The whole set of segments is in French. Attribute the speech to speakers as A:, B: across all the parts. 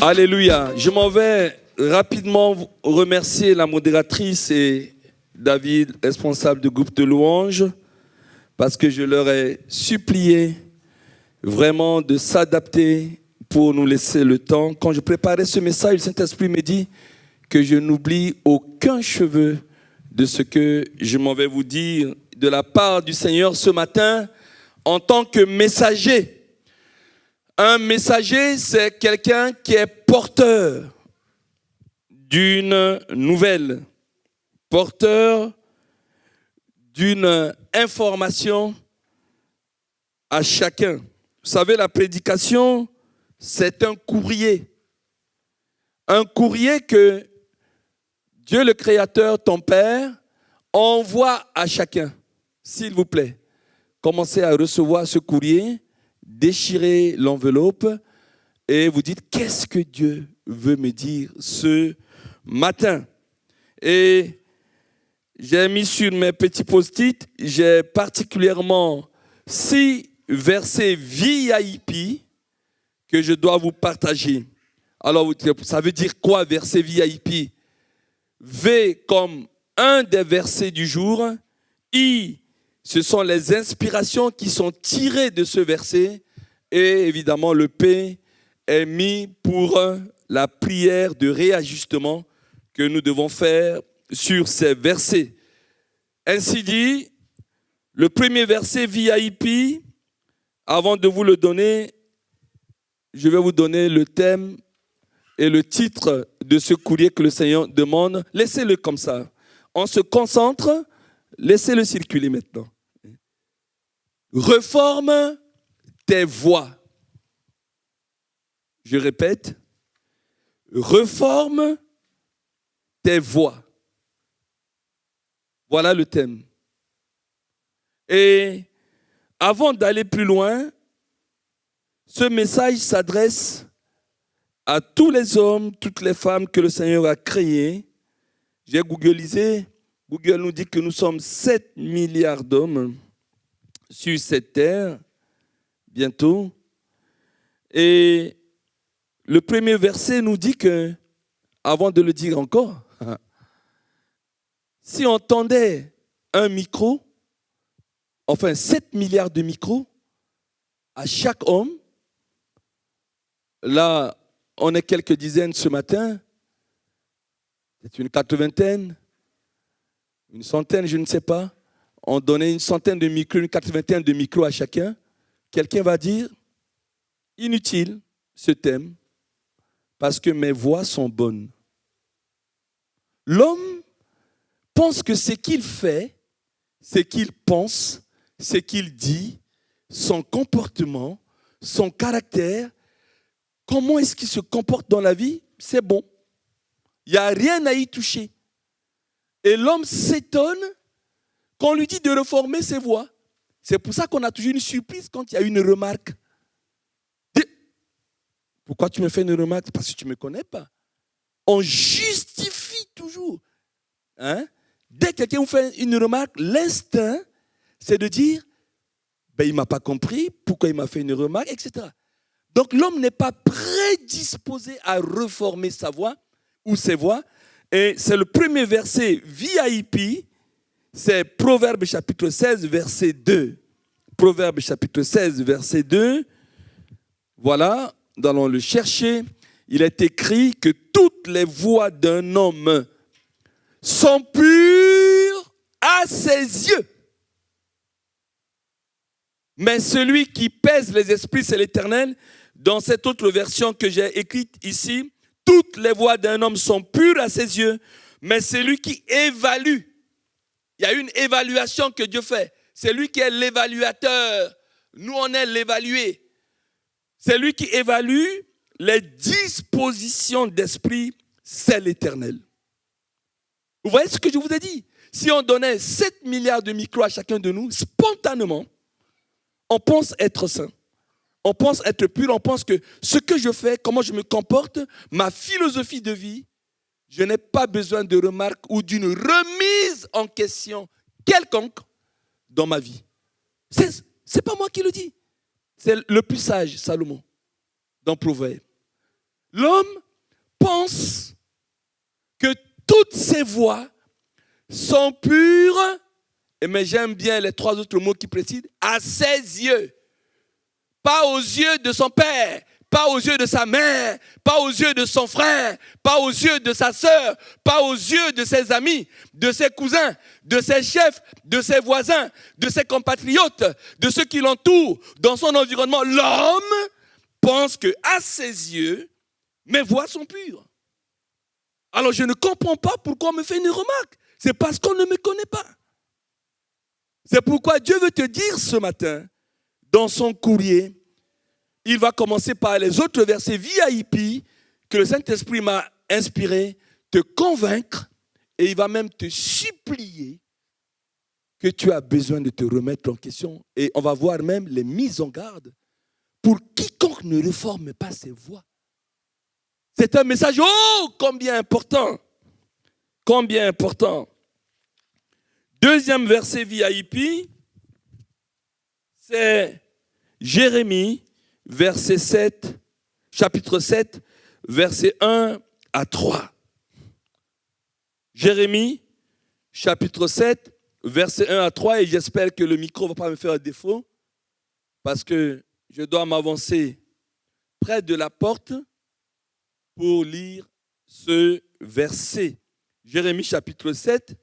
A: Alléluia. Je m'en vais rapidement remercier la modératrice et David, responsable du groupe de louanges, parce que je leur ai supplié vraiment de s'adapter pour nous laisser le temps. Quand je préparais ce message, le Saint-Esprit me dit que je n'oublie aucun cheveu de ce que je m'en vais vous dire de la part du Seigneur ce matin en tant que messager. Un messager, c'est quelqu'un qui est porteur d'une nouvelle, porteur d'une information à chacun. Vous savez, la prédication, c'est un courrier. Un courrier que Dieu le Créateur, ton Père, envoie à chacun. S'il vous plaît, commencez à recevoir ce courrier, déchirez l'enveloppe et vous dites, qu'est-ce que Dieu veut me dire ce matin? Et j'ai mis sur mes petits post-it, j'ai particulièrement 6 versets VIP que je dois vous partager. Alors, ça veut dire quoi, verset VIP? V comme un des versets du jour. I, ce sont les inspirations qui sont tirées de ce verset. Et évidemment, le P est mis pour la prière de réajustement que nous devons faire sur ces versets. Ainsi dit, le premier verset VIP, avant de vous le donner, je vais vous donner le thème et le titre de ce courrier que le Seigneur demande. Laissez-le comme ça. On se concentre, laissez-le circuler maintenant. Reforme tes voies. Je répète, reforme tes voies. Voilà le thème. Et avant d'aller plus loin, ce message s'adresse à tous les hommes, toutes les femmes que le Seigneur a créés. J'ai googlisé. Google nous dit que nous sommes 7 milliards d'hommes sur cette terre, bientôt. Et le premier verset nous dit que, avant de le dire encore, si on tendait un micro, enfin 7 milliards de micros à chaque homme, là, on est quelques dizaines ce matin, c'est une 80aine, une centaine, je ne sais pas. On donnait une centaine de micros, une 80aine de micros à chacun. Quelqu'un va dire, inutile ce thème, parce que mes voix sont bonnes. L'homme pense que ce qu'il fait, ce qu'il pense, ce qu'il dit, son comportement, son caractère, comment est-ce qu'il se comporte dans la vie, c'est bon. Il n'y a rien à y toucher. Et l'homme s'étonne qu'on lui dit de reformer ses voix. C'est pour ça qu'on a toujours une surprise quand il y a une remarque. Pourquoi tu me fais une remarque? Parce que tu ne me connais pas. On justifie toujours. Dès que quelqu'un vous fait une remarque, l'instinct, c'est de dire, il ne m'a pas compris, pourquoi il m'a fait une remarque, etc. Donc l'homme n'est pas prédisposé à reformer sa voix ou ses voix. Et c'est le premier verset VIP, c'est Proverbe chapitre 16, verset 2. Proverbe chapitre 16, verset 2. Voilà, nous allons le chercher. Il est écrit que toutes les voies d'un homme sont pures à ses yeux. Mais celui qui pèse les esprits, c'est l'Éternel. Dans cette autre version que j'ai écrite ici, toutes les voies d'un homme sont pures à ses yeux, mais c'est lui qui évalue. Il y a une évaluation que Dieu fait. C'est lui qui est l'évaluateur. Nous, on est l'évalué. C'est lui qui évalue les dispositions d'esprit, c'est l'Éternel. Vous voyez ce que je vous ai dit? Si on donnait 7 milliards de micros à chacun de nous, spontanément, on pense être saint. On pense être pur, on pense que ce que je fais, comment je me comporte, ma philosophie de vie, je n'ai pas besoin de remarques ou d'une remise en question quelconque dans ma vie. C'est pas moi qui le dis. C'est le plus sage, Salomon, dans Proverbe. L'homme pense que toutes ses voies sont pures, mais j'aime bien les 3 autres mots qui précisent, à ses yeux. Pas aux yeux de son père, pas aux yeux de sa mère, pas aux yeux de son frère, pas aux yeux de sa sœur, pas aux yeux de ses amis, de ses cousins, de ses chefs, de ses voisins, de ses compatriotes, de ceux qui l'entourent dans son environnement. L'homme pense que à ses yeux, mes voies sont pures. Alors je ne comprends pas pourquoi on me fait une remarque. C'est parce qu'on ne me connaît pas. C'est pourquoi Dieu veut te dire ce matin, dans son courrier, il va commencer par les autres versets VIP que le Saint-Esprit m'a inspiré, te convaincre, et il va même te supplier que tu as besoin de te remettre en question. Et on va voir même les mises en garde pour quiconque ne réforme pas ses voies. C'est un message, oh, combien important. Combien important. Deuxième verset VIP, c'est Jérémie, verset 7, chapitre 7, verset 1 à 3. Jérémie, chapitre 7, verset 1 à 3, et j'espère que le micro ne va pas me faire défaut, parce que je dois m'avancer près de la porte pour lire ce verset. Jérémie, chapitre 7,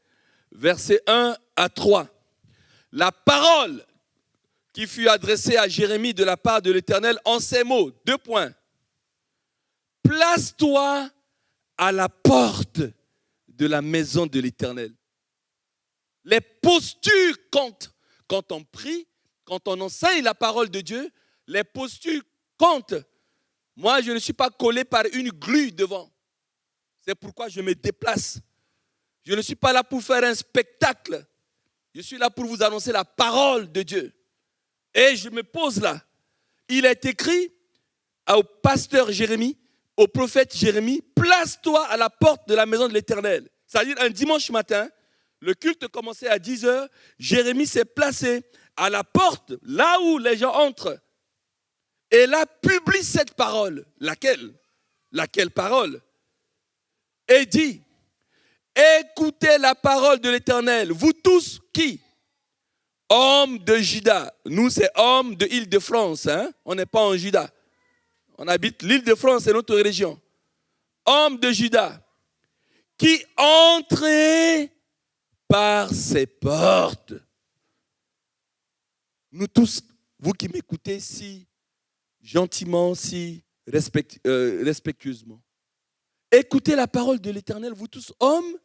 A: verset 1 à 3. La parole qui fut adressée à Jérémie de la part de l'Éternel en ces mots, 2 points. Place-toi à la porte de la maison de l'Éternel. Les postures comptent. Quand on prie, quand on enseigne la parole de Dieu, les postures comptent. Moi, je ne suis pas collé par une grue devant. C'est pourquoi je me déplace. Je ne suis pas là pour faire un spectacle. Je suis là pour vous annoncer la parole de Dieu. Et je me pose là. Il est écrit au pasteur Jérémie, au prophète Jérémie, place-toi à la porte de la maison de l'Éternel. C'est-à-dire un dimanche matin, le culte commençait à 10h, Jérémie s'est placé à la porte, là où les gens entrent. Et là, publie cette parole. Laquelle? Laquelle parole? Et dit, écoutez la parole de l'Éternel, vous tous qui? Hommes de Juda. Nous, c'est hommes de l'Île-de-France. On n'est pas en Juda. On habite l'Île-de-France, c'est notre région. Hommes de Juda qui entrez par ses portes. Nous tous, vous qui m'écoutez si gentiment, si respectueusement. Écoutez la parole de l'Éternel, vous tous, hommes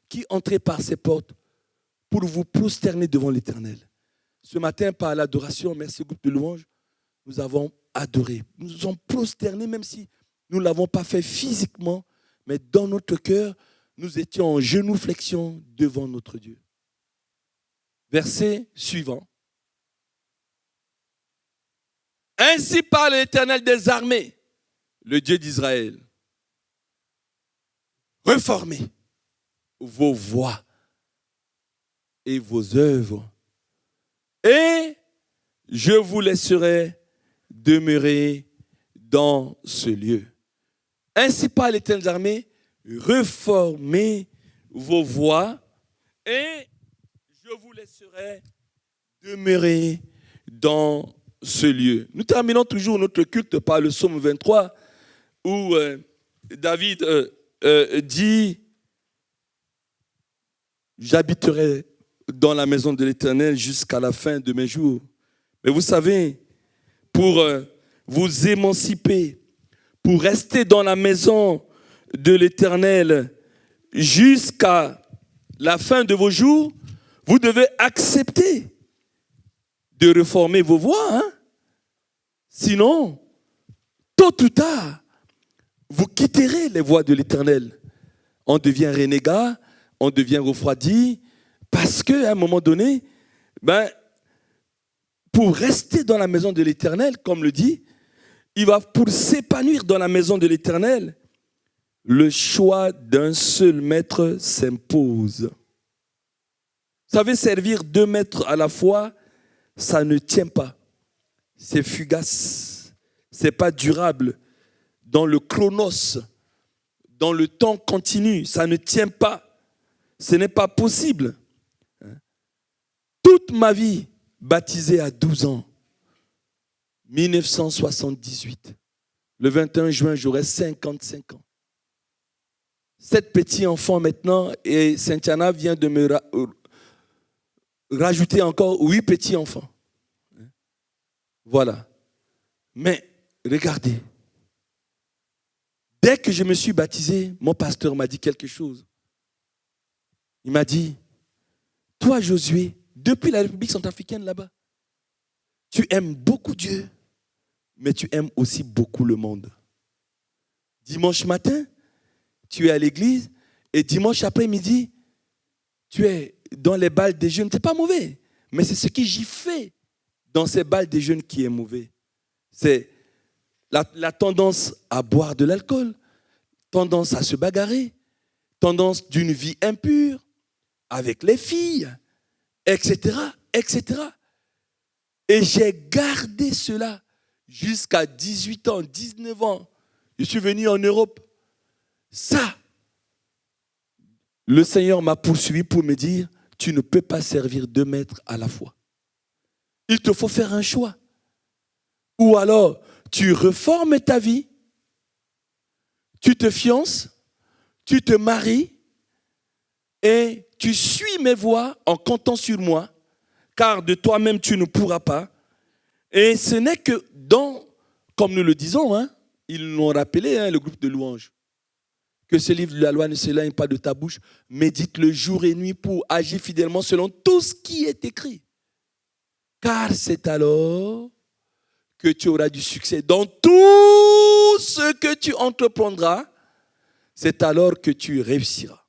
A: qui entrez par ses portes pour vous prosterner devant l'Éternel. Ce matin, par l'adoration, merci groupe de louanges, nous avons adoré. Nous nous sommes prosternés, même si nous ne l'avons pas fait physiquement, mais dans notre cœur, nous étions en genuflexion devant notre Dieu. Verset suivant. Ainsi parle l'Éternel des armées, le Dieu d'Israël. Reformez vos voies et vos œuvres, et je vous laisserai demeurer dans ce lieu. Ainsi parle l'Éternel des armées, reformez vos voies, et je vous laisserai demeurer dans ce lieu. Nous terminons toujours notre culte par le psaume 23, où David dit, j'habiterai dans la maison de l'Éternel jusqu'à la fin de mes jours. Mais vous savez, pour vous émanciper, pour rester dans la maison de l'Éternel jusqu'à la fin de vos jours, vous devez accepter de réformer vos voies. Sinon, tôt ou tard, vous quitterez les voies de l'Éternel. On devient renégat, on devient refroidi, parce qu'à un moment donné, pour rester dans la maison de l'Éternel, comme le dit, pour s'épanouir dans la maison de l'Éternel, le choix d'un seul maître s'impose. Vous savez, servir 2 maîtres à la fois, ça ne tient pas. C'est fugace, c'est pas durable. dans le chronos, dans le temps continu. Ça ne tient pas. Ce n'est pas possible. Toute ma vie, baptisé à 12 ans, 1978. Le 21 juin, j'aurai 55 ans. 7 petits enfants maintenant, et Saint-Yana vient de me rajouter encore 8 petits enfants. Voilà. Mais regardez, dès que je me suis baptisé, mon pasteur m'a dit quelque chose. Il m'a dit, toi Josué, depuis la République centrafricaine là-bas, tu aimes beaucoup Dieu, mais tu aimes aussi beaucoup le monde. Dimanche matin, tu es à l'église, et dimanche après-midi, tu es dans les balles des jeunes. Ce n'est pas mauvais, mais c'est ce que j'y fais dans ces balles des jeunes qui est mauvais. C'est la tendance à boire de l'alcool, tendance à se bagarrer, tendance d'une vie impure avec les filles, etc., etc. Et j'ai gardé cela jusqu'à 18 ans, 19 ans. Je suis venu en Europe. Ça, le Seigneur m'a poursuivi pour me dire, tu ne peux pas servir 2 maîtres à la fois. Il te faut faire un choix. Ou alors, tu reformes ta vie, tu te fiances, tu te maries, et tu suis mes voies en comptant sur moi, car de toi-même tu ne pourras pas. Et ce n'est que comme nous le disons, ils l'ont rappelé, le groupe de louanges, que ce livre de la loi ne s'éloigne pas de ta bouche, médite-le jour et nuit pour agir fidèlement selon tout ce qui est écrit. Car c'est alors que tu auras du succès dans tout ce que tu entreprendras, c'est alors que tu réussiras.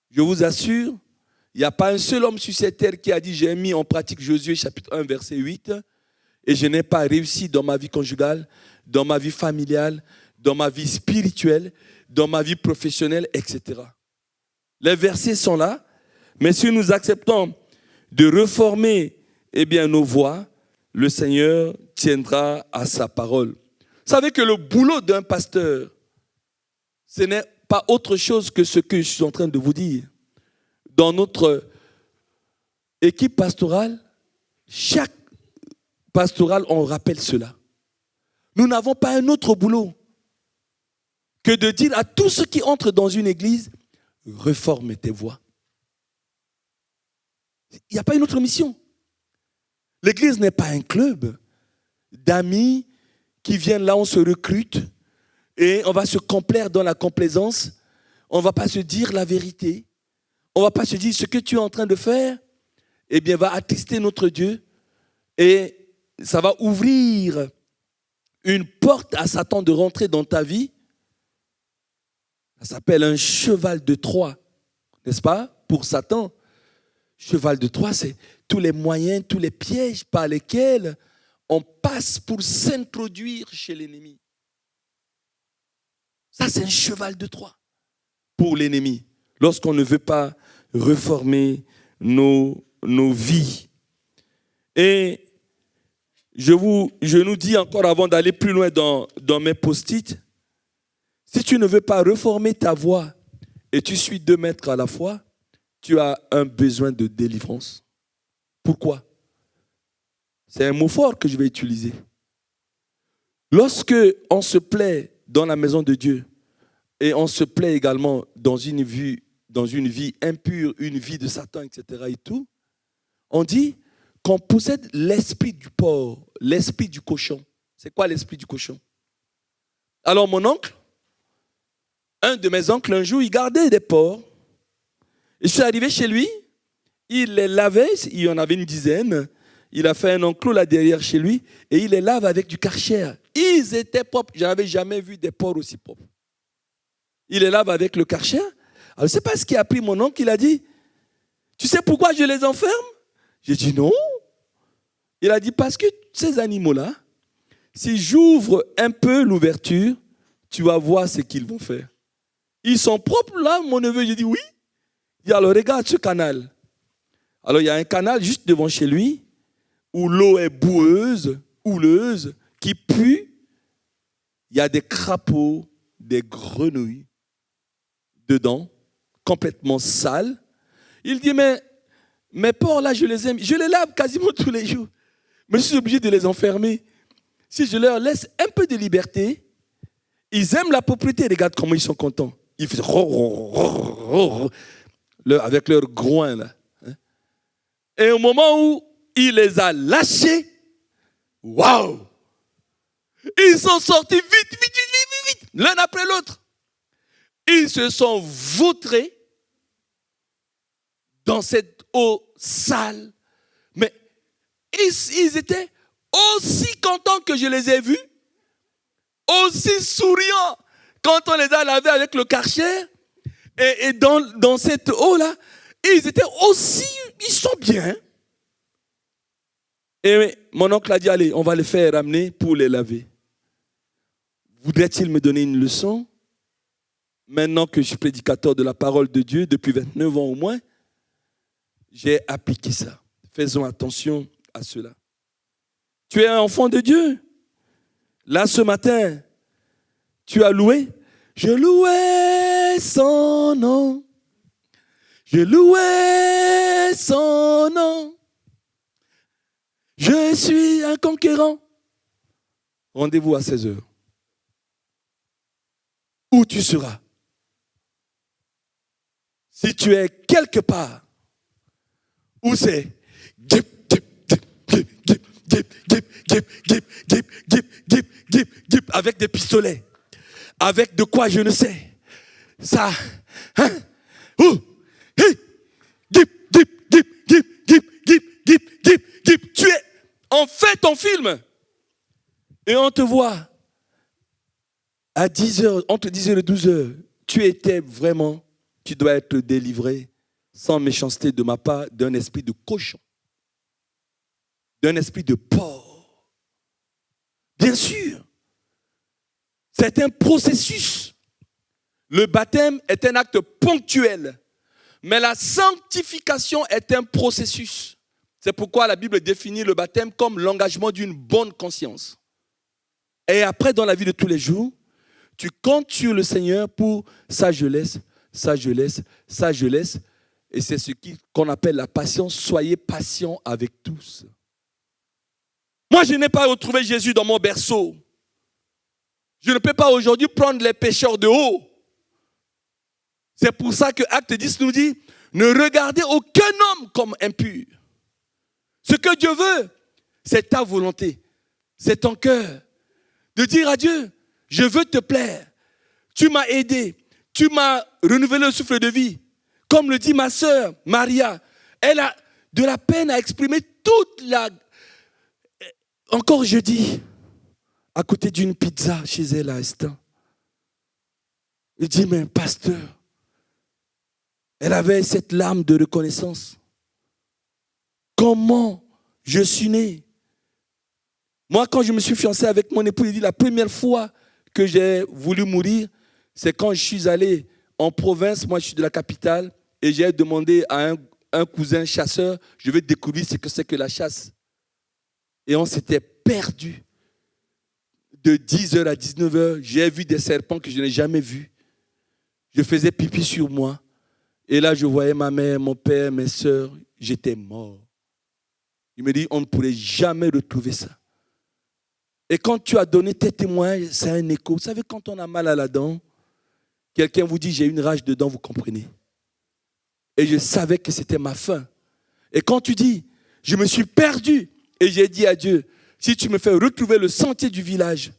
A: Je vous assure, il n'y a pas un seul homme sur cette terre qui a dit « J'ai mis en pratique Josué chapitre 1 verset 8 et je n'ai pas réussi dans ma vie conjugale, dans ma vie familiale, dans ma vie spirituelle, dans ma vie professionnelle, etc. » Les versets sont là, mais si nous acceptons de reformer nos voies, le Seigneur tiendra à sa parole. Vous savez que le boulot d'un pasteur, ce n'est pas autre chose que ce que je suis en train de vous dire. Dans notre équipe pastorale, chaque pastorale, on rappelle cela. Nous n'avons pas un autre boulot que de dire à tous ceux qui entrent dans une église, reforme tes voies. Il n'y a pas une autre mission. L'église n'est pas un club d'amis qui viennent là, on se recrute et on va se complaire dans la complaisance. On ne va pas se dire la vérité. On ne va pas se dire ce que tu es en train de faire, va attrister notre Dieu et ça va ouvrir une porte à Satan de rentrer dans ta vie. Ça s'appelle un cheval de Troie, n'est-ce pas, pour Satan. Cheval de Troie, c'est tous les moyens, tous les pièges par lesquels on passe pour s'introduire chez l'ennemi. Ça, c'est un cheval de Troie pour l'ennemi, lorsqu'on ne veut pas reformer nos vies. Et je nous dis encore avant d'aller plus loin dans mes post-it, si tu ne veux pas reformer ta voie et tu suis 2 maîtres à la fois, tu as un besoin de délivrance. Pourquoi? C'est un mot fort que je vais utiliser. Lorsque on se plaît dans la maison de Dieu et on se plaît également dans une vie impure, une vie de Satan, etc. et tout, on dit qu'on possède l'esprit du porc, l'esprit du cochon. C'est quoi l'esprit du cochon? Alors mon oncle, un de mes oncles, un jour, il gardait des porcs. Je suis arrivé chez lui, il les lavait, il y en avait une dizaine. Il a fait un enclos là derrière chez lui et il les lave avec du Karcher. Ils étaient propres. Je n'avais jamais vu des porcs aussi propres. Il les lave avec le Karcher. Alors, je ne sais pas ce qui a pris mon oncle. Il a dit, tu sais pourquoi je les enferme? J'ai dit non. Il a dit, parce que ces animaux-là, si j'ouvre un peu l'ouverture, tu vas voir ce qu'ils vont faire. Ils sont propres là, mon neveu. J'ai dit oui. Il dit, alors regarde ce canal. Alors il y a un canal juste devant chez lui où l'eau est boueuse, houleuse, qui pue. il y a des crapauds, des grenouilles dedans, complètement sales. Il dit, mais mes porcs là, je les aime. Je les lave quasiment tous les jours. Mais je suis obligé de les enfermer. Si je leur laisse un peu de liberté, ils aiment la propriété. Regarde comment ils sont contents. Ils font avec leur groin là. Et au moment où il les a lâchés, waouh! Ils sont sortis vite, l'un après l'autre. Ils se sont vautrés dans cette eau sale. Mais ils étaient aussi contents que je les ai vus, aussi souriants quand on les a lavés avec le Karcher. Et dans cette eau-là, ils étaient aussi, ils sont bien. Et mon oncle a dit, allez, on va les faire ramener pour les laver. Voudrait-il me donner une leçon? Maintenant que je suis prédicateur de la parole de Dieu, depuis 29 ans au moins, j'ai appliqué ça. Faisons attention à cela. Tu es un enfant de Dieu. Là, ce matin, tu as loué. Je louais son nom. Je louais son nom. Je suis un conquérant. Rendez-vous à 16h. Où tu seras? Si tu es quelque part, où c'est? Avec des pistolets, avec de quoi je ne sais. Ça, hein? Tu es, on fait ton film et on te voit à 10h, entre 10h et 12h. Tu étais vraiment, tu dois être délivré sans méchanceté de ma part d'un esprit de cochon, d'un esprit de porc. Bien sûr, c'est un processus. Le baptême est un acte ponctuel, mais la sanctification est un processus. C'est pourquoi la Bible définit le baptême comme l'engagement d'une bonne conscience. Et après, dans la vie de tous les jours, tu comptes sur le Seigneur pour ça je laisse, ça je laisse, ça je laisse. Et c'est ce qu'on appelle la patience. Soyez patients avec tous. Moi, je n'ai pas retrouvé Jésus dans mon berceau. Je ne peux pas aujourd'hui prendre les pécheurs de haut. C'est pour ça que Acte 10 nous dit, ne regardez aucun homme comme impur. Ce que Dieu veut, c'est ta volonté, c'est ton cœur. De dire à Dieu, je veux te plaire. Tu m'as aidé, tu m'as renouvelé le souffle de vie. Comme le dit ma sœur Maria, elle a de la peine à exprimer toute la... Encore jeudi, à côté d'une pizza chez elle à Estin. Il dit, mais pasteur, elle avait cette larme de reconnaissance. Comment je suis né? Moi, quand je me suis fiancé avec mon époux, il dit, la première fois que j'ai voulu mourir, c'est quand je suis allé en province, moi je suis de la capitale, et j'ai demandé à un cousin chasseur, je veux découvrir ce que c'est que la chasse. Et on s'était perdu. De 10h à 19h, j'ai vu des serpents que je n'ai jamais vus. Je faisais pipi sur moi. Et là, je voyais ma mère, mon père, mes soeurs. J'étais mort. Il me dit, on ne pourrait jamais retrouver ça. Et quand tu as donné tes témoins, c'est un écho. Vous savez, quand on a mal à la dent, quelqu'un vous dit, j'ai une rage de dents, vous comprenez. Et je savais que c'était ma fin. Et quand tu dis, je me suis perdu, et j'ai dit à Dieu, si tu me fais retrouver le sentier du village,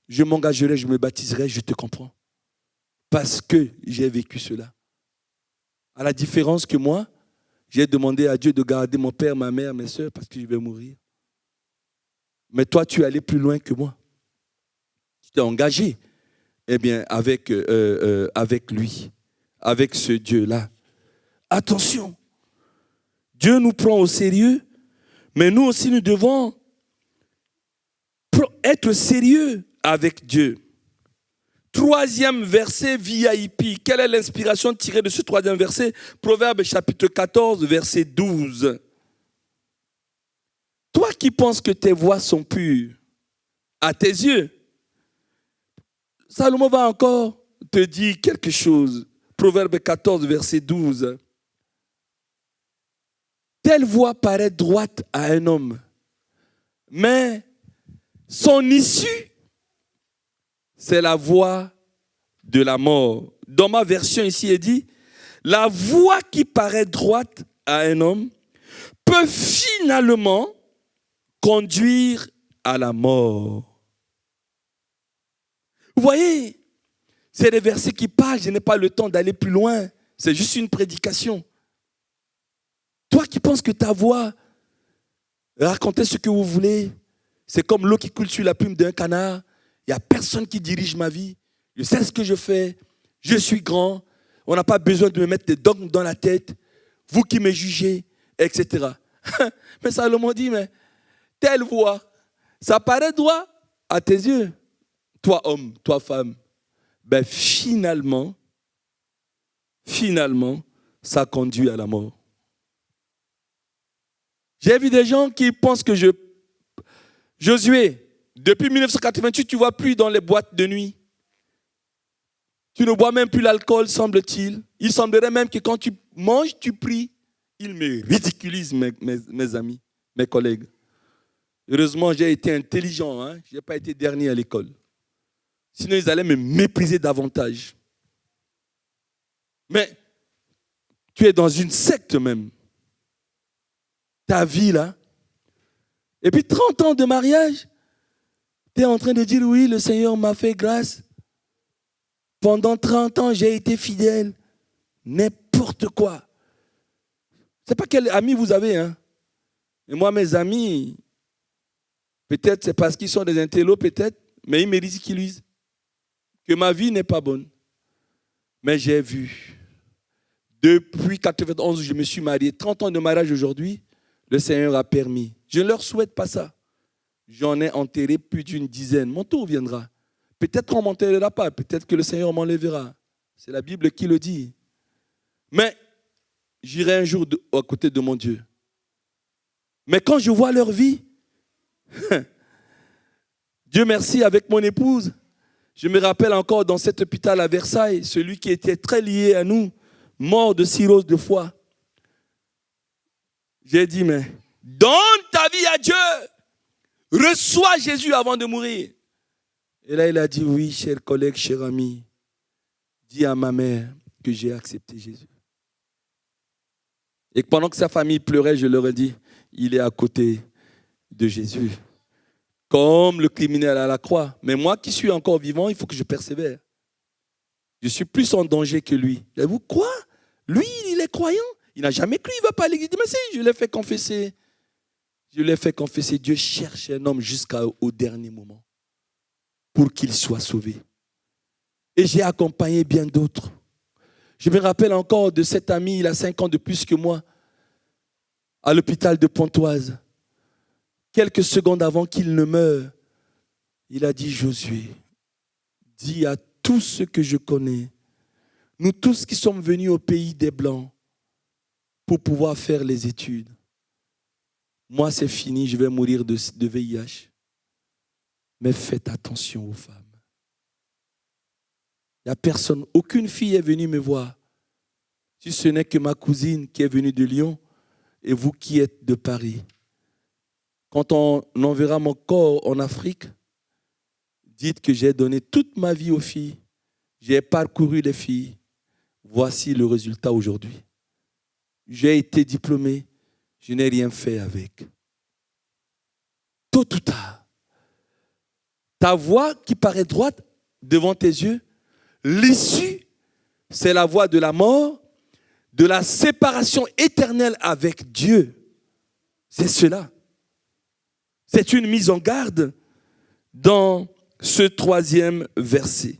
A: je m'engagerai, je me baptiserai, je te comprends. Parce que j'ai vécu cela. À la différence que moi, j'ai demandé à Dieu de garder mon père, ma mère, mes soeurs, parce que je vais mourir. Mais toi, tu es allé plus loin que moi. Tu t'es engagé, eh bien, avec lui, avec ce Dieu-là. Attention, Dieu nous prend au sérieux, mais nous aussi, nous devons être sérieux avec Dieu. Troisième verset VIP. Quelle est l'inspiration tirée de ce troisième verset? Proverbe chapitre 14, verset 12. Toi qui penses que tes voies sont pures, à tes yeux, Salomon va encore te dire quelque chose. Proverbe 14, verset 12. Telle voie paraît droite à un homme, mais son issue, c'est la voie de la mort. Dans ma version ici, il dit, la voie qui paraît droite à un homme peut finalement conduire à la mort. Vous voyez, c'est des versets qui parlent, je n'ai pas le temps d'aller plus loin, c'est juste une prédication. Toi qui penses que ta voix, racontez ce que vous voulez, c'est comme l'eau qui coule sur la plume d'un canard. Il n'y a personne qui dirige ma vie. Je sais ce que je fais. Je suis grand. On n'a pas besoin de me mettre des dogmes dans la tête. Vous qui me jugez, etc. Mais Salomon dit, mais telle voix, ça paraît droit à tes yeux. Toi homme, toi femme. Ben finalement, ça conduit à la mort. J'ai vu des gens qui pensent que Josué, depuis 1988, tu ne vois plus dans les boîtes de nuit. Tu ne bois même plus l'alcool, semble-t-il. Il semblerait même que quand tu manges, tu pries. Ils me ridiculisent, mes amis, mes collègues. Heureusement, j'ai été intelligent. Hein? Je n'ai pas été dernier à l'école. Sinon, ils allaient me mépriser davantage. Mais tu es dans une secte même. Ta vie là. Et puis 30 ans de mariage, tu es en train de dire oui, le Seigneur m'a fait grâce. Pendant 30 ans, j'ai été fidèle. N'importe quoi. Je ne sais pas quel ami vous avez. Hein? Et moi, mes amis, peut-être c'est parce qu'ils sont des intellos, peut-être, mais ils me ridiculisent. Que ma vie n'est pas bonne. Mais j'ai vu. Depuis 91, je me suis marié. 30 ans de mariage aujourd'hui. Le Seigneur a permis. Je ne leur souhaite pas ça. J'en ai enterré plus d'une dizaine. Mon tour viendra. Peut-être qu'on ne m'enterrera pas. Peut-être que le Seigneur m'enlèvera. C'est la Bible qui le dit. Mais j'irai un jour à côté de mon Dieu. Mais quand je vois leur vie, Dieu merci, avec mon épouse, je me rappelle encore dans cet hôpital à Versailles, celui qui était très lié à nous, mort de cirrhose de foie. J'ai dit, mais donne ta vie à Dieu. Reçois Jésus avant de mourir. Et là, il a dit, oui, cher collègue, cher ami, dis à ma mère que j'ai accepté Jésus. Et pendant que sa famille pleurait, je leur ai dit, il est à côté de Jésus. Comme le criminel à la croix. Mais moi qui suis encore vivant, il faut que je persévère. Je suis plus en danger que lui. Et vous, quoi? Lui, il est croyant. Il n'a jamais cru, il ne va pas à l'église. Mais si, je l'ai fait confesser. Je l'ai fait confesser. Dieu cherche un homme jusqu'au dernier moment pour qu'il soit sauvé. Et j'ai accompagné bien d'autres. Je me rappelle encore de cet ami, il a 5 ans de plus que moi, à l'hôpital de Pontoise. Quelques secondes avant qu'il ne meure, il a dit, Josué, dis à tous ceux que je connais, nous tous qui sommes venus au pays des Blancs, pour pouvoir faire les études. Moi, c'est fini, je vais mourir de VIH. Mais faites attention aux femmes. Il n'y a personne, aucune fille est venue me voir. Si ce n'est que ma cousine qui est venue de Lyon et vous qui êtes de Paris. Quand on enverra mon corps en Afrique, dites que j'ai donné toute ma vie aux filles. J'ai parcouru les filles. Voici le résultat aujourd'hui. J'ai été diplômé, je n'ai rien fait avec. Tôt ou tard, ta voie qui paraît droite devant tes yeux, l'issue, c'est la voie de la mort, de la séparation éternelle avec Dieu. C'est cela. C'est une mise en garde dans ce 3e verset.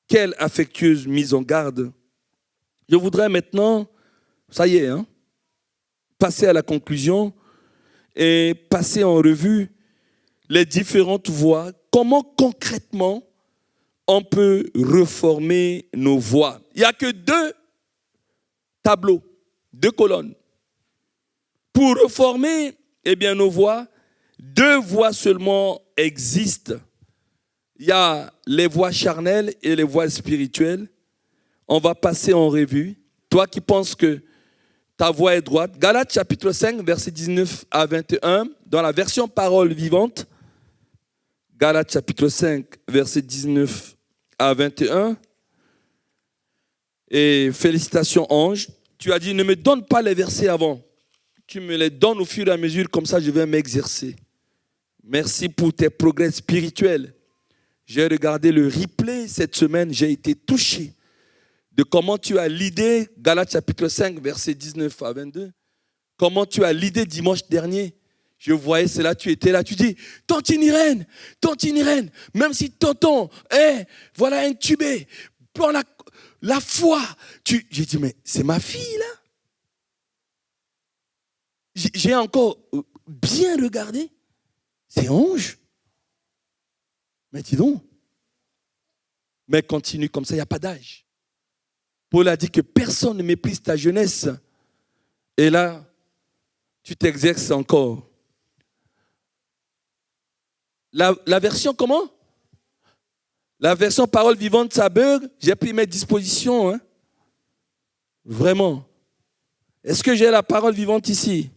A: Quelle affectueuse mise en garde. Je voudrais maintenant, ça y est, passer à la conclusion et passer en revue les différentes voies. Comment concrètement on peut reformer nos voies? Il n'y a que 2 tableaux, 2 colonnes. Pour reformer nos voies, 2 voies seulement existent. Il y a les voies charnelles et les voies spirituelles. On va passer en revue. Toi qui penses que ta voie est droite. Galates chapitre 5, versets 19 à 21, dans la version parole vivante. Galates chapitre 5, versets 19 à 21. Et félicitations Ange. Tu as dit, ne me donne pas les versets avant. Tu me les donnes au fur et à mesure, comme ça je vais m'exercer. Merci pour tes progrès spirituels. J'ai regardé le replay cette semaine, j'ai été touché de comment tu as l'idée, Galates chapitre 5, versets 19 à 22, comment tu as l'idée dimanche dernier. Je voyais cela, tu étais là, tu dis, Tantine Irène, même si tonton est, voilà, intubé, prends la foi. J'ai dit, mais c'est ma fille là. J'ai encore bien regardé. C'est Ange. Mais dis donc. Mais continue comme ça, il n'y a pas d'âge. Paul a dit que personne ne méprise ta jeunesse. Et là, tu t'exerces encore. La version comment? La version parole vivante, ça bug. J'ai pris mes dispositions. Hein. Vraiment. Est-ce que j'ai la parole vivante ici?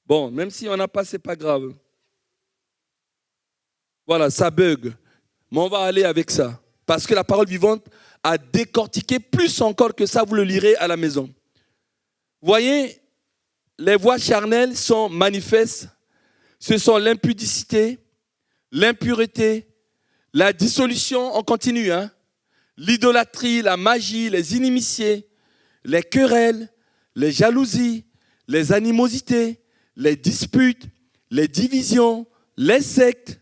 A: Bon, même si on n'a pas, c'est pas grave. Voilà, ça bug. Mais on va aller avec ça. Parce que la parole vivante a décortiqué plus encore que ça, vous le lirez à la maison. Vous voyez, les voies charnelles sont manifestes. Ce sont l'impudicité, l'impureté, la dissolution, on continue, hein? L'idolâtrie, la magie, les inimitiés, les querelles, les jalousies, les animosités, les disputes, les divisions, les sectes,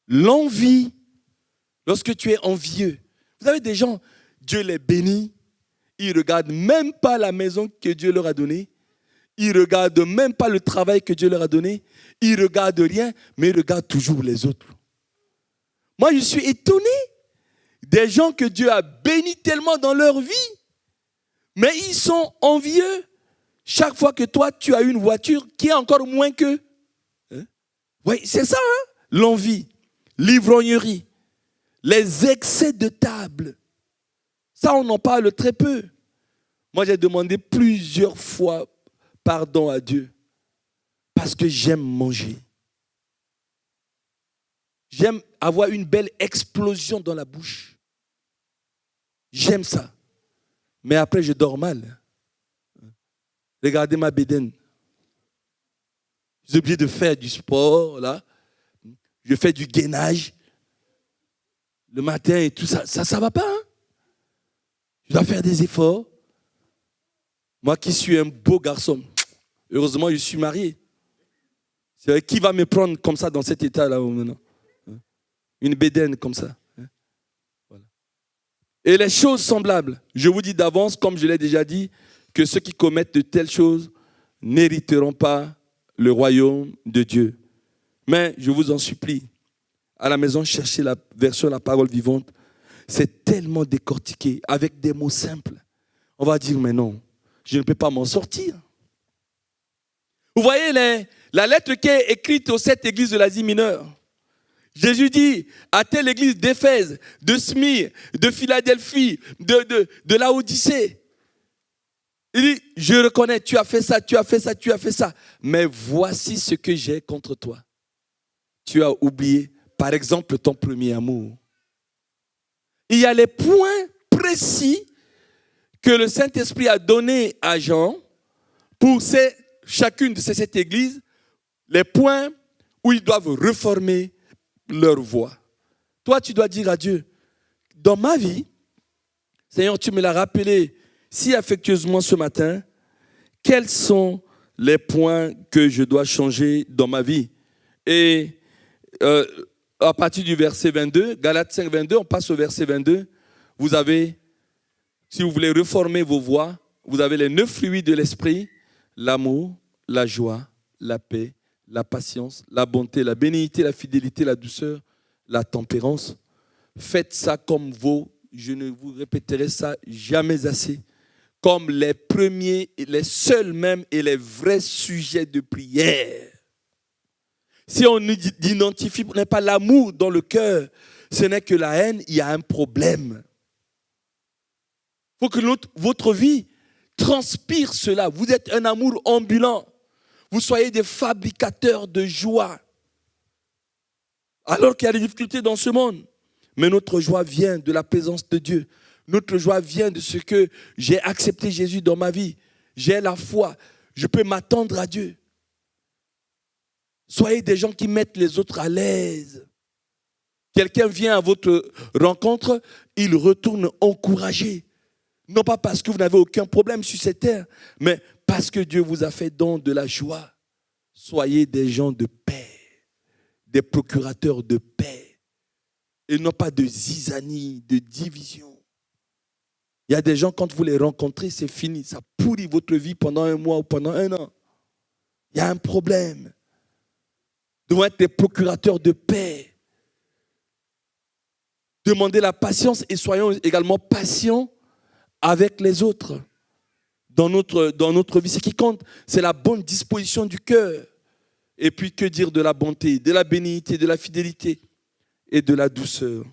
A: l'envie. Lorsque tu es envieux, vous avez des gens, Dieu les bénit, ils ne regardent même pas la maison que Dieu leur a donnée, ils ne regardent même pas le travail que Dieu leur a donné, ils ne regardent rien, mais ils regardent toujours les autres. Moi, je suis étonné des gens que Dieu a bénis tellement dans leur vie, mais ils sont envieux chaque fois que toi, tu as une voiture qui est encore moins qu'eux. Hein? Oui, c'est ça, hein? L'envie, l'ivrognerie, les excès de table. Ça, on en parle très peu. Moi, j'ai demandé plusieurs fois pardon à Dieu parce que j'aime manger. J'aime avoir une belle explosion dans la bouche. J'aime ça. Mais après, je dors mal. Regardez ma bédaine. J'ai oublié de faire du sport, là. Je fais du gainage. Le matin et tout ça. Ça ne va pas, hein? Je dois faire des efforts. Moi qui suis un beau garçon, heureusement, je suis marié. C'est vrai, qui va me prendre comme ça dans cet état-là maintenant? Une bédaine comme ça. Voilà. Et les choses semblables, je vous dis d'avance, comme je l'ai déjà dit, que ceux qui commettent de telles choses n'hériteront pas le royaume de Dieu. Mais je vous en supplie, à la maison, cherchez la version de la parole vivante. C'est tellement décortiqué avec des mots simples. On va dire, mais non, je ne peux pas m'en sortir. Vous voyez la lettre qui est écrite aux 7 églises de l'Asie mineure. Jésus dit à telle église d'Éphèse, de Smyrne, de Philadelphie, de Laodicée. Il dit, je reconnais, tu as fait ça, tu as fait ça, tu as fait ça. Mais voici ce que j'ai contre toi. Tu as oublié, par exemple, ton premier amour. Il y a les points précis que le Saint-Esprit a donnés à Jean pour chacune de ces 7 églises, les points où ils doivent reformer leur voie. Toi, tu dois dire à Dieu, dans ma vie, Seigneur, tu me l'as rappelé si affectueusement ce matin, quels sont les points que je dois changer dans ma vie? Et à partir du verset 22, Galates 5, 22, on passe au verset 22, vous avez, si vous voulez reformer vos voies, vous avez les 9 fruits de l'esprit, l'amour, la joie, la paix, la patience, la bonté, la bénignité, la fidélité, la douceur, la tempérance. Faites ça comme je ne vous répéterai ça jamais assez, comme les premiers, les seuls même et les vrais sujets de prière. Si on identifie n'est pas l'amour dans le cœur, ce n'est que la haine, il y a un problème. Il faut que votre vie transpire cela. Vous êtes un amour ambulant. Vous soyez des fabricateurs de joie. Alors qu'il y a des difficultés dans ce monde. Mais notre joie vient de la présence de Dieu. Notre joie vient de ce que j'ai accepté Jésus dans ma vie. J'ai la foi. Je peux m'attendre à Dieu. Soyez des gens qui mettent les autres à l'aise. Quelqu'un vient à votre rencontre, il retourne encouragé. Non pas parce que vous n'avez aucun problème sur cette terre, mais parce que Dieu vous a fait don de la joie. Soyez des gens de paix, des procurateurs de paix, et non pas de zizanie, de division. Il y a des gens, quand vous les rencontrez, c'est fini. Ça pourrit votre vie pendant un mois ou pendant un an. Il y a un problème. Nous devons être des procurateurs de paix. Demandez la patience et soyons également patients avec les autres. Dans notre vie, ce qui compte, c'est la bonne disposition du cœur. Et puis, que dire de la bonté, de la bénignité, de la fidélité et de la douceur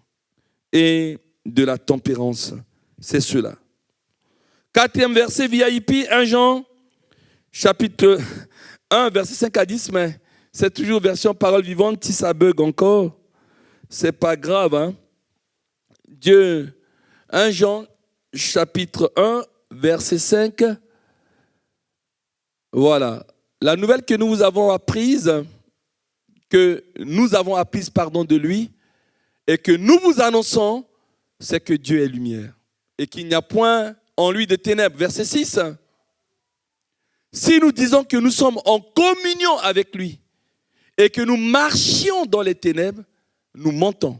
A: et de la tempérance. C'est cela. 4e verset VIP, 1 Jean, chapitre 1, verset 5 à 10, mais c'est toujours version parole vivante. Si ça bug encore, c'est pas grave, hein. Dieu, 1 Jean, chapitre 1, verset 5. Voilà. La nouvelle que nous avons apprise, de lui, et que nous vous annonçons, c'est que Dieu est lumière, et qu'il n'y a point en lui de ténèbres. Verset 6. Si nous disons que nous sommes en communion avec lui, et que nous marchions dans les ténèbres, nous mentons.